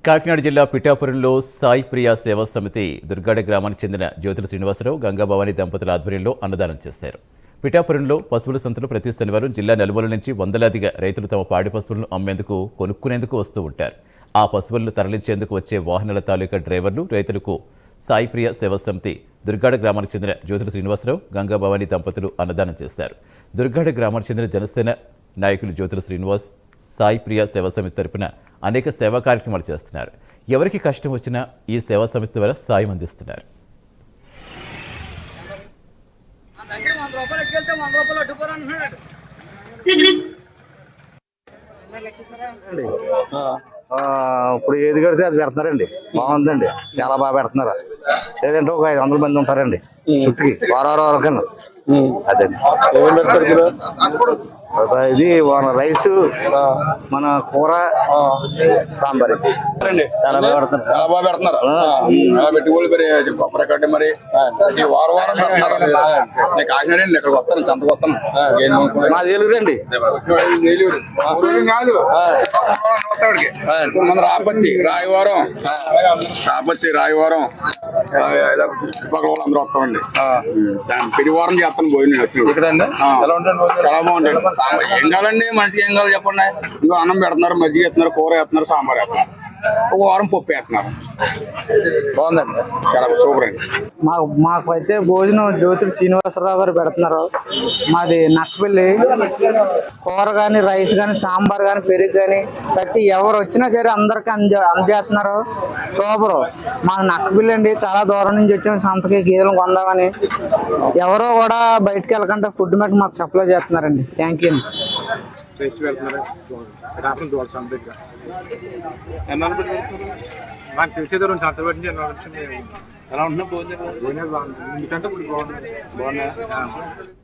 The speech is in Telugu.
కాకినాడ జిల్లా పిఠాపురంలో సాయి ప్రియా సేవా సమితి దుర్గాడ గ్రామానికి చెందిన జ్యోతుల శ్రీనివాసరావు గంగాభవాని దంపతుల ఆధ్వర్యంలో అన్నదానం చేశారు. పిఠాపురంలో పశువుల సంతలో ప్రతి శనివారం జిల్లా నలుమూలల నుంచి వందలాదిగా రైతులు తమ పాడి పశువులను అమ్మేందుకు కొనుక్కునేందుకు వస్తూ ఉంటారు. ఆ పశువులను తరలించేందుకు వచ్చే వాహనాల తాలూకా డ్రైవర్లు రైతులకు సాయి ప్రియా సేవా సమితి దుర్గాడ గ్రామానికి చెందిన జ్యోతుల శ్రీనివాసరావు గంగాభవాని దంపతులు అన్నదానం చేశారు. దుర్గాడ గ్రామానికి చెందిన జనసేన నాయకులు జ్యోతుల శ్రీనివాస్ సాయి ప్రియా సేవా సమితి తరపున అనేక సేవా కార్యక్రమాలు చేస్తున్నారు. ఎవరికి కష్టం వచ్చినా ఈ సేవా సమితి ద్వారా సాయం అందిస్తున్నారు. ఇప్పుడు ఏది కడితే అది పెడుతున్నారండి. బాగుందండి, చాలా బాగా పెడుతున్నారు. లేదంటే ఒక 500 మంది ఉంటారండి చుట్టుకి వారం కన్నా. అదండి ఇది మన రైస్, మన కూర, సాంబార్ చాలా బాగా పెడుతున్నారు. అలా పెట్టుకోవాలి మరి వారం కాకినాడ అండి. ఇక్కడ వస్తాను, చంతకు వస్తాను. మాది ఏలూరండి. ఏలూరు కాదు, మన రాయవరం చుట్టుపక్కల వాళ్ళు అందరూ వస్తామండి. పెరివారం చేస్తాను పోయి చాలా బాగుంటుంది. ఏం కావాలండి మనిషికి, ఏం కావాలి చెప్పండి. ఇంకో అన్నం పెడుతున్నారు, మజ్జిగ వేస్తున్నారు, కూర వేస్తున్నారు, సాంబార్ వేస్తున్నారు, ఒక వారం పప్పు వేస్తున్నారు. బాగుందండి, చాలా సూపర్ అండి. మాకు అయితే భోజనం జ్యోతుల శ్రీనివాసరావు గారు పెడుతున్నారు. మాది నక్కపల్లి. కూర కానీ, రైస్ కానీ, సాంబార్ కానీ, పెరుగు కానీ ప్రతి ఎవరు వచ్చినా సరే అందరికి అందజేస్తున్నారు. సూపర్. మాది నక్కపల్లి అండి. చాలా దూరం నుంచి వచ్చాము సంతకి గేదెలు కొందామని. ఎవరో కూడా బయటకు వెళ్ళకుండా ఫుడ్ మెట్ మాకు సప్లై చేస్తున్నారండి. Thank you. నాకు తెలిసేది 2 సంవత్సరాల నుంచి ఎలా ఉంటున్నా భోజనం బాగుంది. ఎందుకంటే ఇప్పుడు బాగున్నాయి.